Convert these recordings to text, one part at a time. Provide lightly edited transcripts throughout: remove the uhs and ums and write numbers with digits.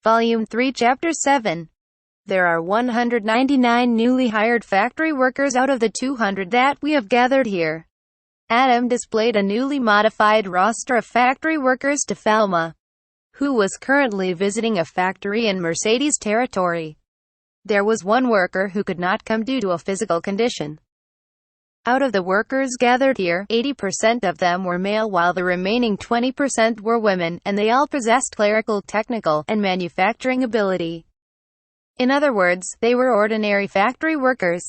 Volume 3, Chapter 7. There are 199 newly hired factory workers out of the 200 that we have gathered here. Adam displayed a newly modified roster of factory workers to Falma, who was currently visiting a factory in Mercedes territory. There was one worker who could not come due to a physical condition. Out of the workers gathered here, 80% of them were male while the remaining 20% were women, and they all possessed clerical, technical, and manufacturing ability. In other words, they were ordinary factory workers.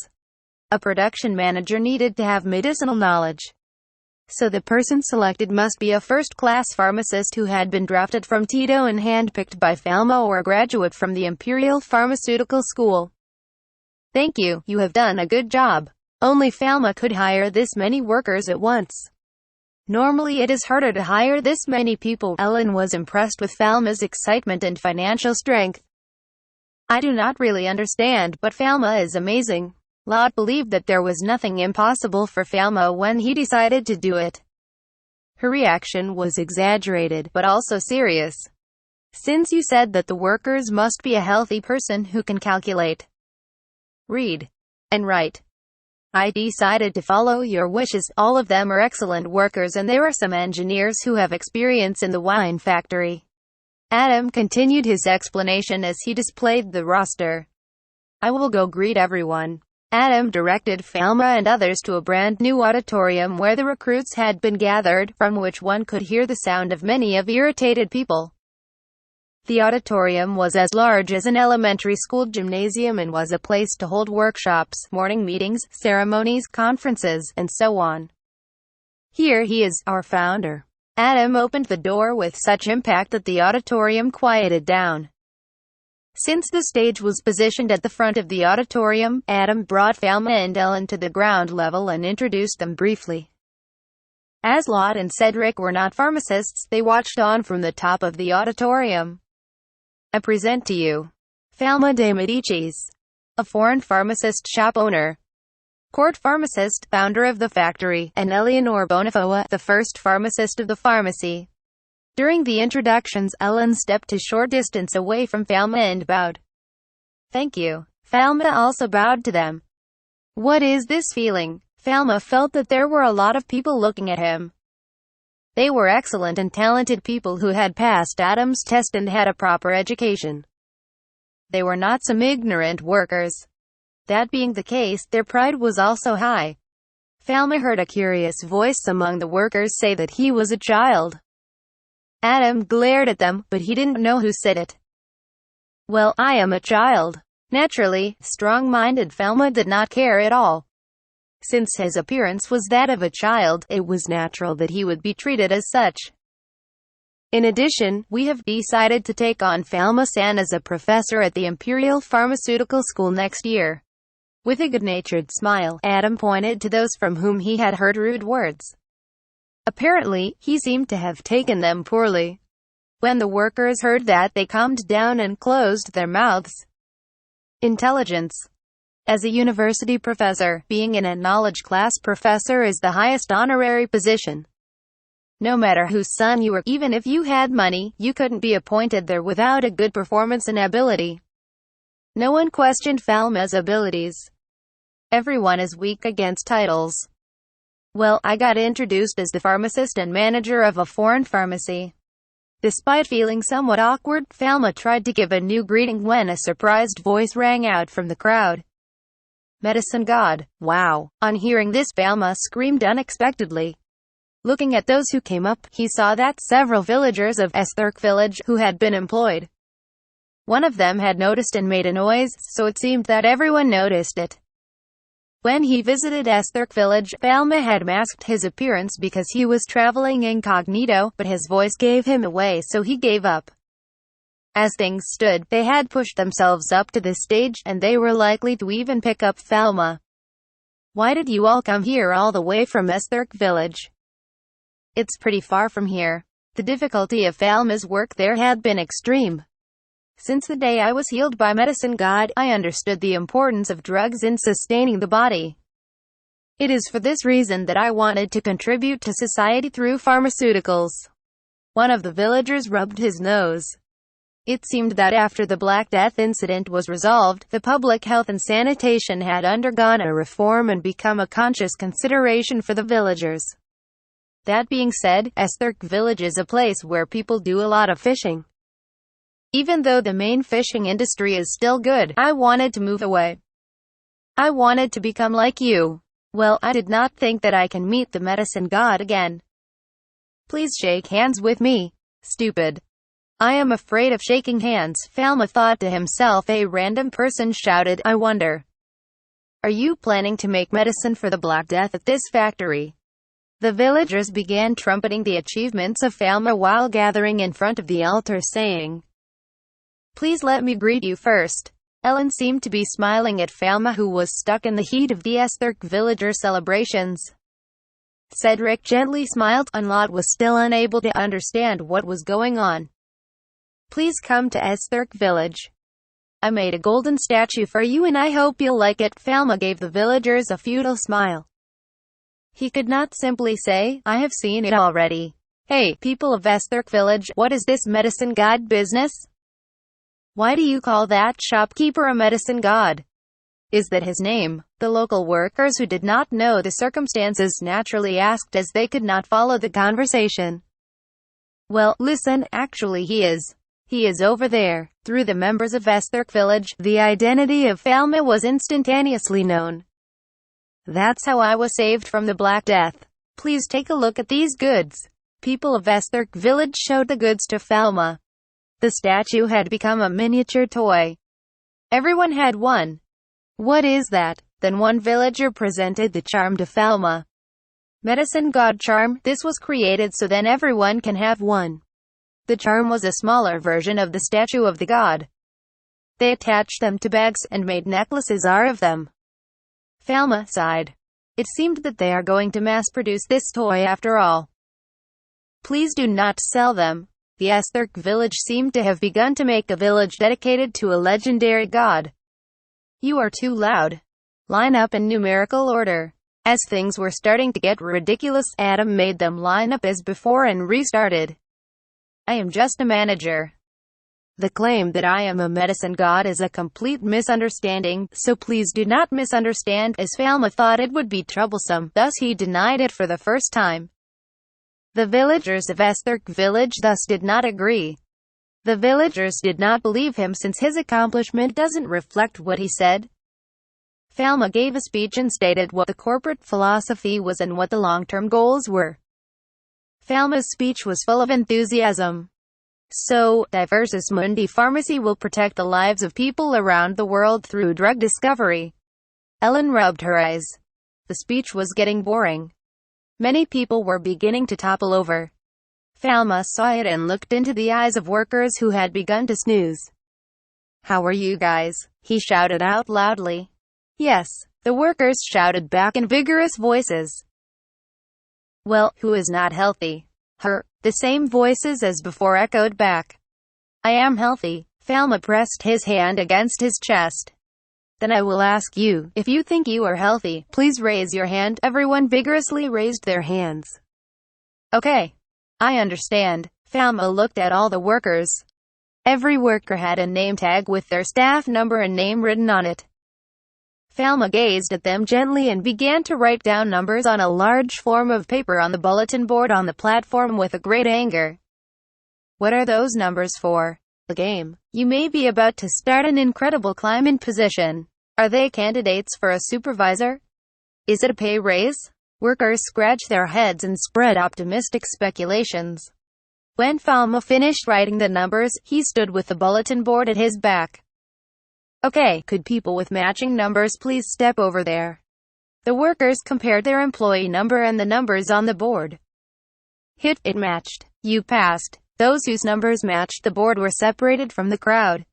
A production manager needed to have medicinal knowledge. So the person selected must be a first-class pharmacist who had been drafted from Tito and handpicked by Falma, or a graduate from the Imperial Pharmaceutical School. Thank you, you have done a good job. Only Falma could hire this many workers at once. Normally it is harder to hire this many people. Ellen was impressed with Falma's excitement and financial strength. I do not really understand, but Falma is amazing. Lot believed that there was nothing impossible for Falma when he decided to do it. Her reaction was exaggerated, but also serious. Since you said that the workers must be a healthy person who can calculate, read, and write, I decided to follow your wishes. All of them are excellent workers, and there are some engineers who have experience in the wine factory. Adam continued his explanation as he displayed the roster. I will go greet everyone. Adam directed Falma and others to a brand new auditorium where the recruits had been gathered, from which one could hear the sound of many of irritated people. The auditorium was as large as an elementary school gymnasium and was a place to hold workshops, morning meetings, ceremonies, conferences, and so on. Here he is, our founder. Adam opened the door with such impact that the auditorium quieted down. Since the stage was positioned at the front of the auditorium, Adam brought Falma and Ellen to the ground level and introduced them briefly. As Lot and Cedric were not pharmacists, they watched on from the top of the auditorium. I present to you Falma de Medicis, a foreign pharmacist shop owner, court pharmacist, founder of the factory, and Eleanor Bonifoa, the first pharmacist of the pharmacy. During the introductions, Ellen stepped a short distance away from Falma and bowed. Thank you. Falma also bowed to them. What is this feeling? Falma felt that there were a lot of people looking at him. They were excellent and talented people who had passed Adam's test and had a proper education. They were not some ignorant workers. That being the case, their pride was also high. Falma heard a curious voice among the workers say that he was a child. Adam glared at them, but he didn't know who said it. Well, I am a child. Naturally, strong-minded Falma did not care at all. Since his appearance was that of a child, it was natural that he would be treated as such. In addition, we have decided to take on Falma-san as a professor at the Imperial Pharmaceutical School next year. With a good-natured smile, Adam pointed to those from whom he had heard rude words. Apparently, he seemed to have taken them poorly. When the workers heard that, they calmed down and closed their mouths. Intelligence. As a university professor, being in a knowledge class professor is the highest honorary position. No matter whose son you were, even if you had money, you couldn't be appointed there without a good performance and ability. No one questioned Falma's abilities. Everyone is weak against titles. Well, I got introduced as the pharmacist and manager of a foreign pharmacy. Despite feeling somewhat awkward, Falma tried to give a new greeting when a surprised voice rang out from the crowd. Medicine God. Wow. On hearing this, Falma screamed unexpectedly. Looking at those who came up, he saw that several villagers of Esther village who had been employed. One of them had noticed and made a noise, so it seemed that everyone noticed it. When he visited Esther village, Falma had masked his appearance because he was traveling incognito, but his voice gave him away, so he gave up. As things stood, they had pushed themselves up to the stage, and they were likely to even pick up Falma. Why did you all come here all the way from Esther village? It's pretty far from here. The difficulty of Falma's work there had been extreme. Since the day I was healed by Medicine God, I understood the importance of drugs in sustaining the body. It is for this reason that I wanted to contribute to society through pharmaceuticals. One of the villagers rubbed his nose. It seemed that after the Black Death incident was resolved, the public health and sanitation had undergone a reform and become a conscious consideration for the villagers. That being said, Esther village is a place where people do a lot of fishing. Even though the main fishing industry is still good, I wanted to move away. I wanted to become like you. Well, I did not think that I can meet the medicine god again. Please shake hands with me. Stupid. I am afraid of shaking hands, Falma thought to himself. A random person shouted, I wonder. Are you planning to make medicine for the Black Death at this factory? The villagers began trumpeting the achievements of Falma while gathering in front of the altar, saying, Please let me greet you first. Ellen seemed to be smiling at Falma, who was stuck in the heat of the Esther villager celebrations. Cedric gently smiled, and Lot was still unable to understand what was going on. Please come to Esther village. I made a golden statue for you and I hope you'll like it. Falma gave the villagers a futile smile. He could not simply say, I have seen it already. Hey, people of Esther village, what is this medicine god business? Why do you call that shopkeeper a medicine god? Is that his name? The local workers, who did not know the circumstances, naturally asked as they could not follow the conversation. Well, listen, actually he is. He is over there. Through the members of Esther village, the identity of Falma was instantaneously known. That's how I was saved from the Black Death. Please take a look at these goods. People of Esther village showed the goods to Falma. The statue had become a miniature toy. Everyone had one. What is that? Then one villager presented the charm to Falma. Medicine god charm, this was created so then everyone can have one. The charm was a smaller version of the statue of the god. They attached them to bags, and made necklaces out of them. Falma sighed. It seemed that they are going to mass-produce this toy after all. Please do not sell them. The Esther village seemed to have begun to make a village dedicated to a legendary god. You are too loud. Line up in numerical order. As things were starting to get ridiculous, Adam made them line up as before and restarted. I am just a manager. The claim that I am a medicine god is a complete misunderstanding, so please do not misunderstand, as Falma thought it would be troublesome, thus he denied it for the first time. The villagers of Esther village thus did not agree. The villagers did not believe him since his accomplishment doesn't reflect what he said. Falma gave a speech and stated what the corporate philosophy was and what the long-term goals were. Falma's speech was full of enthusiasm. So, Diversus Mundi Pharmacy will protect the lives of people around the world through drug discovery. Ellen rubbed her eyes. The speech was getting boring. Many people were beginning to topple over. Falma saw it and looked into the eyes of workers who had begun to snooze. How are you guys? He shouted out loudly. Yes, the workers shouted back in vigorous voices. Well, who is not healthy? Her. The same voices as before echoed back. I am healthy. Falma pressed his hand against his chest. Then I will ask you, if you think you are healthy, please raise your hand. Everyone vigorously raised their hands. Okay. I understand. Falma looked at all the workers. Every worker had a name tag with their staff number and name written on it. Falma gazed at them gently and began to write down numbers on a large form of paper on the bulletin board on the platform with a great anger. What are those numbers for? The game. You may be about to start an incredible climb in position. Are they candidates for a supervisor? Is it a pay raise? Workers scratched their heads and spread optimistic speculations. When Falma finished writing the numbers, he stood with the bulletin board at his back. Okay, could people with matching numbers please step over there? The workers compared their employee number and the numbers on the board. It matched. You passed. Those whose numbers matched the board were separated from the crowd.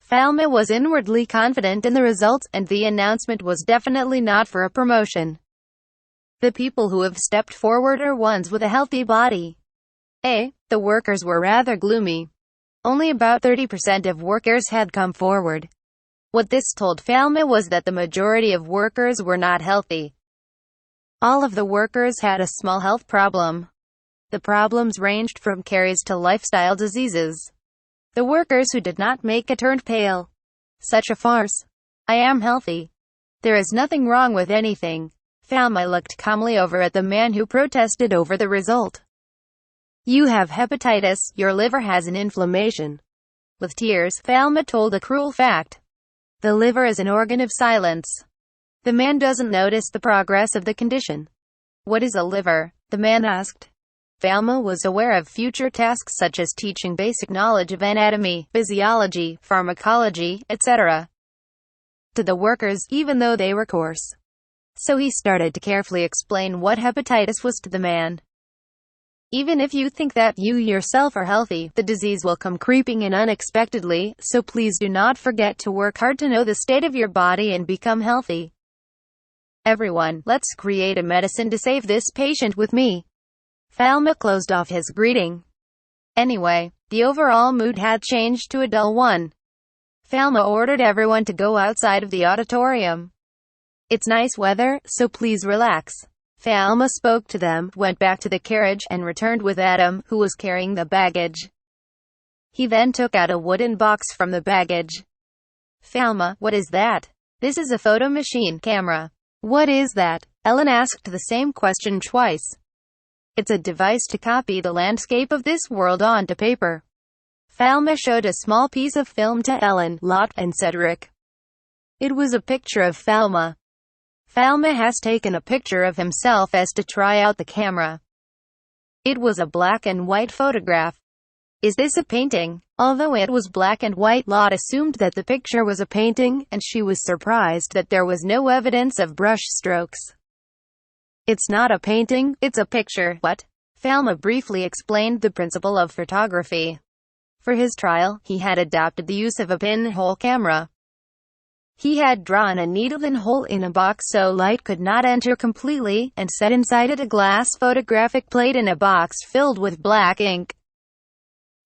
Falma was inwardly confident in the results, and the announcement was definitely not for a promotion. The people who have stepped forward are ones with a healthy body. The workers were rather gloomy. Only about 30% of workers had come forward. What this told Falma was that the majority of workers were not healthy. All of the workers had a small health problem. The problems ranged from caries to lifestyle diseases. The workers who did not make it turned pale. Such a farce. I am healthy. There is nothing wrong with anything. Falma looked calmly over at the man who protested over the result. You have hepatitis, your liver has an inflammation. With tears, Falma told a cruel fact. The liver is an organ of silence. The man doesn't notice the progress of the condition. What is a liver? The man asked. Falma was aware of future tasks such as teaching basic knowledge of anatomy, physiology, pharmacology, etc. to the workers, even though they were coarse. So he started to carefully explain what hepatitis was to the man. Even if you think that you yourself are healthy, the disease will come creeping in unexpectedly, so please do not forget to work hard to know the state of your body and become healthy. Everyone, let's create a medicine to save this patient with me. Falma closed off his greeting. Anyway, the overall mood had changed to a dull one. Falma ordered everyone to go outside of the auditorium. It's nice weather, so please relax. Falma spoke to them, went back to the carriage, and returned with Adam, who was carrying the baggage. He then took out a wooden box from the baggage. Falma, what is that? This is a photo machine camera. What is that? Ellen asked the same question twice. It's a device to copy the landscape of this world onto paper. Falma showed a small piece of film to Ellen, Lot, and Cedric. It was a picture of Falma. Falma has taken a picture of himself as to try out the camera. It was a black and white photograph. Is this a painting? Although it was black and white, Lot assumed that the picture was a painting, and she was surprised that there was no evidence of brush strokes. It's not a painting, it's a picture. What? Falma briefly explained the principle of photography. For his trial, he had adopted the use of a pinhole camera. He had drawn a needle and hole in a box so light could not enter completely, and set inside it a glass photographic plate in a box filled with black ink.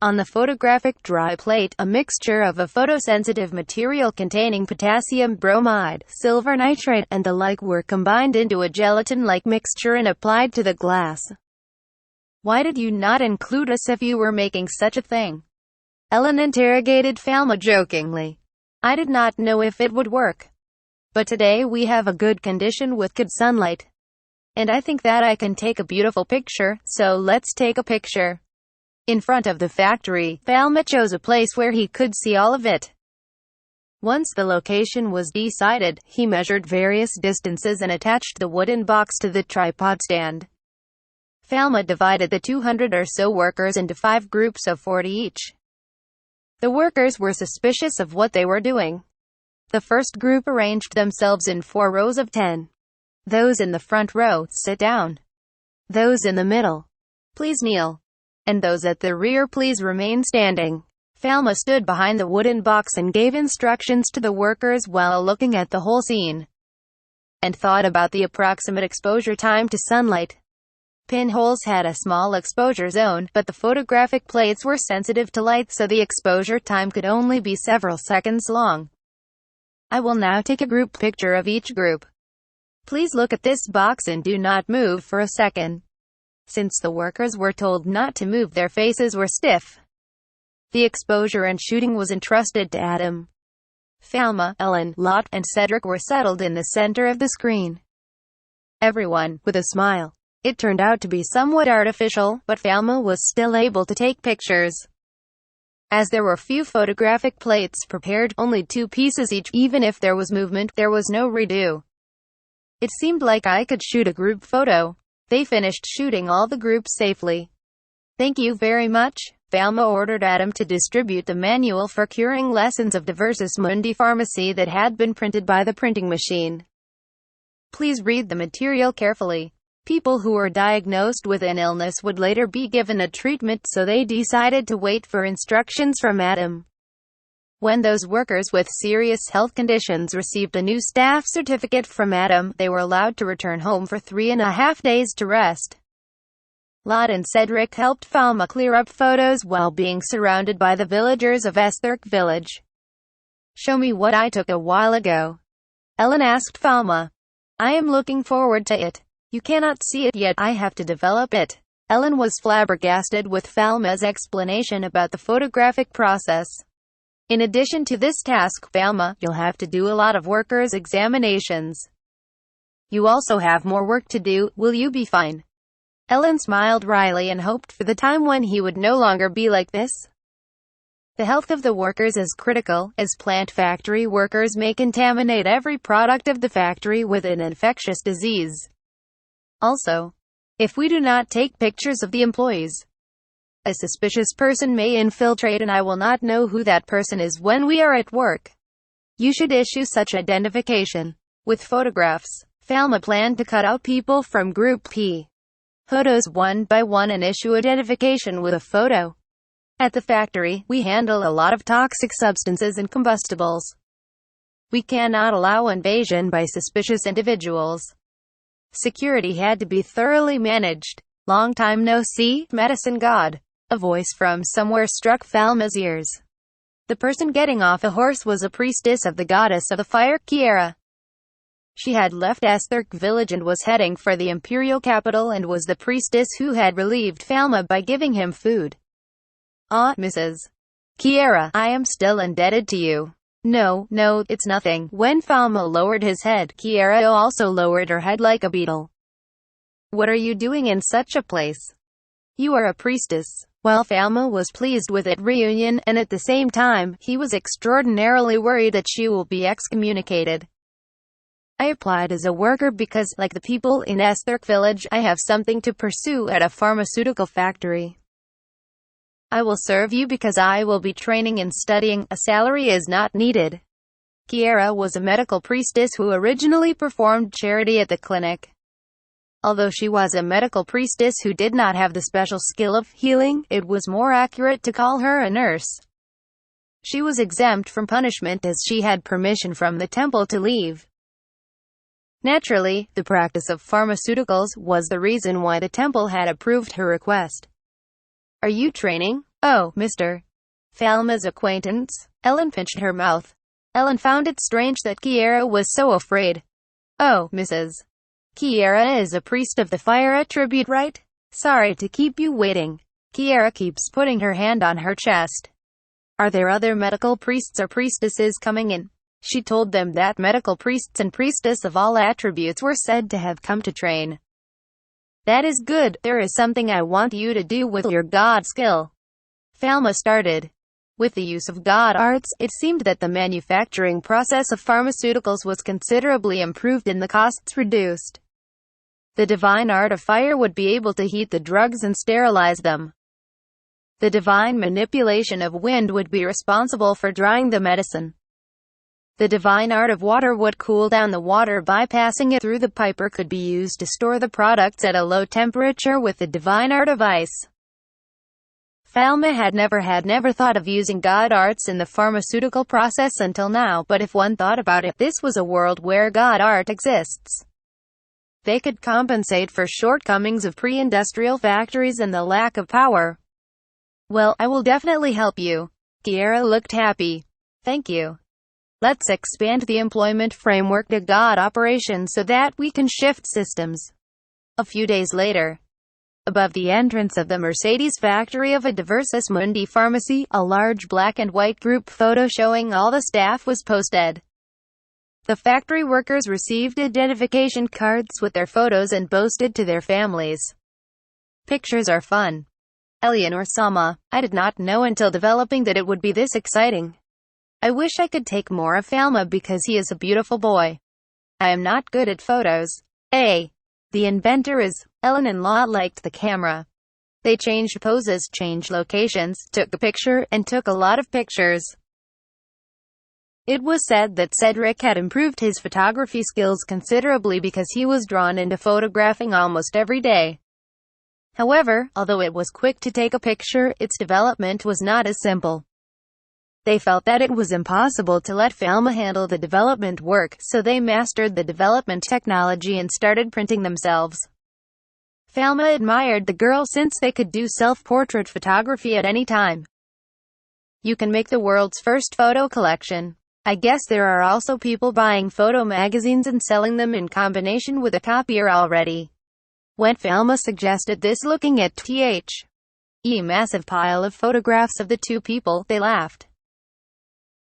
On the photographic dry plate, a mixture of a photosensitive material containing potassium bromide, silver nitrate, and the like were combined into a gelatin-like mixture and applied to the glass. Why did you not include us if you were making such a thing? Ellen interrogated Falma jokingly. I did not know if it would work. But today we have a good condition with good sunlight. And I think that I can take a beautiful picture, so let's take a picture. In front of the factory, Falma chose a place where he could see all of it. Once the location was decided, he measured various distances and attached the wooden box to the tripod stand. Falma divided the 200 or so workers into 5 groups of 40 each. The workers were suspicious of what they were doing. The first group arranged themselves in 4 rows of 10. Those in the front row, sit down. Those in the middle, please kneel. And those at the rear, please remain standing. Falma stood behind the wooden box and gave instructions to the workers while looking at the whole scene, and thought about the approximate exposure time to sunlight. Pinholes had a small exposure zone, but the photographic plates were sensitive to light, so the exposure time could only be several seconds long. I will now take a group picture of each group. Please look at this box and do not move for a second. Since the workers were told not to move, their faces were stiff. The exposure and shooting was entrusted to Adam. Falma, Ellen, Lot, and Cedric were settled in the center of the screen. Everyone, with a smile. It turned out to be somewhat artificial, but Falma was still able to take pictures. As there were few photographic plates prepared, only 2 pieces each, even if there was movement, there was no redo. It seemed like I could shoot a group photo. They finished shooting all the groups safely. Thank you very much. Falma ordered Adam to distribute the manual for curing lessons of Diversus Mundi Pharmacy that had been printed by the printing machine. Please read the material carefully. People who were diagnosed with an illness would later be given a treatment, so they decided to wait for instructions from Adam. When those workers with serious health conditions received a new staff certificate from Adam, they were allowed to return home for 3.5 days to rest. Lot and Cedric helped Falma clear up photos while being surrounded by the villagers of Esther village. Show me what I took a while ago. Ellen asked Falma. I am looking forward to it. You cannot see it yet, I have to develop it. Ellen was flabbergasted with Falma's explanation about the photographic process. In addition to this task, Falma, you'll have to do a lot of workers' examinations. You also have more work to do. Will you be fine? Ellen smiled wryly and hoped for the time when he would no longer be like this. The health of the workers is critical, as plant factory workers may contaminate every product of the factory with an infectious disease. Also, if we do not take pictures of the employees, a suspicious person may infiltrate and I will not know who that person is when we are at work. You should issue such identification with photographs. Falma planned to cut out people from Group P photos one by one and issue identification with a photo. At the factory, we handle a lot of toxic substances and combustibles. We cannot allow invasion by suspicious individuals. Security had to be thoroughly managed. Long time no see, medicine god. A voice from somewhere struck Falma's ears. The person getting off a horse was a priestess of the goddess of the fire, Kiera. She had left Esther village and was heading for the imperial capital and was the priestess who had relieved Falma by giving him food. Ah, Mrs. Kiera, I am still indebted to you. No, it's nothing. When Falma lowered his head, Kiera also lowered her head like a beetle. What are you doing in such a place? You are a priestess. While Falma was pleased with that reunion, and at the same time, he was extraordinarily worried that she will be excommunicated. I applied as a worker because, like the people in Esther village, I have something to pursue at a pharmaceutical factory. I will serve you because I will be training and studying. A salary is not needed. Kiera was a medical priestess who originally performed charity at the clinic. Although she was a medical priestess who did not have the special skill of healing, it was more accurate to call her a nurse. She was exempt from punishment as she had permission from the temple to leave. Naturally, the practice of pharmaceuticals was the reason why the temple had approved her request. Are you training? Oh, Mr. Falma's acquaintance. Ellen pinched her mouth. Ellen found it strange that Kiera was so afraid. Oh, Mrs. Kiera is a priest of the fire attribute, right? Sorry to keep you waiting. Kiera keeps putting her hand on her chest. Are there other medical priests or priestesses coming in? She told them that medical priests and priestess of all attributes were said to have come to train. That is good. There is something I want you to do with your god skill. Falma started. With the use of god arts, it seemed that the manufacturing process of pharmaceuticals was considerably improved and the costs reduced. The divine art of fire would be able to heat the drugs and sterilize them. The divine manipulation of wind would be responsible for drying the medicine. The divine art of water would cool down the water by passing it through the pipe or could be used to store the products at a low temperature with the divine art of ice. Falma had never thought of using god arts in the pharmaceutical process until now, but if one thought about it, this was a world where god art exists. They could compensate for shortcomings of pre-industrial factories and the lack of power. Well, I will definitely help you. Kiera looked happy. Thank you. Let's expand the employment framework to god operations so that we can shift systems. A few days later, above the entrance of the Mercedes factory of a Diversus Mundi pharmacy, a large black and white group photo showing all the staff was posted. The factory workers received identification cards with their photos and posted to their families. Pictures are fun. Eleanor Sama, I did not know until developing that it would be this exciting. I wish I could take more of Falma because he is a beautiful boy. I am not good at photos. The inventor is. Ellen and Law liked the camera. They changed poses, changed locations, took a picture, and took a lot of pictures. It was said that Cedric had improved his photography skills considerably because he was drawn into photographing almost every day. However, although it was quick to take a picture, its development was not as simple. They felt that it was impossible to let Falma handle the development work, so they mastered the development technology and started printing themselves. Falma admired the girl since they could do self-portrait photography at any time. You can make the world's first photo collection. I guess there are also people buying photo magazines and selling them in combination with a copier already. When Thelma suggested this looking at a massive pile of photographs of the two people, they laughed.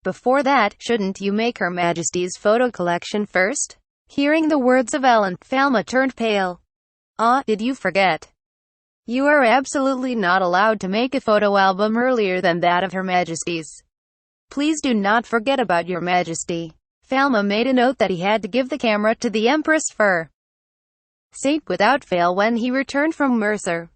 Before that, shouldn't you make Her Majesty's photo collection first? Hearing the words of Ellen, Thelma turned pale. Did you forget? You are absolutely not allowed to make a photo album earlier than that of Her Majesty's. Please do not forget about Your Majesty. Thelma made a note that he had to give the camera to the Empress for St. without fail when he returned from Mercer.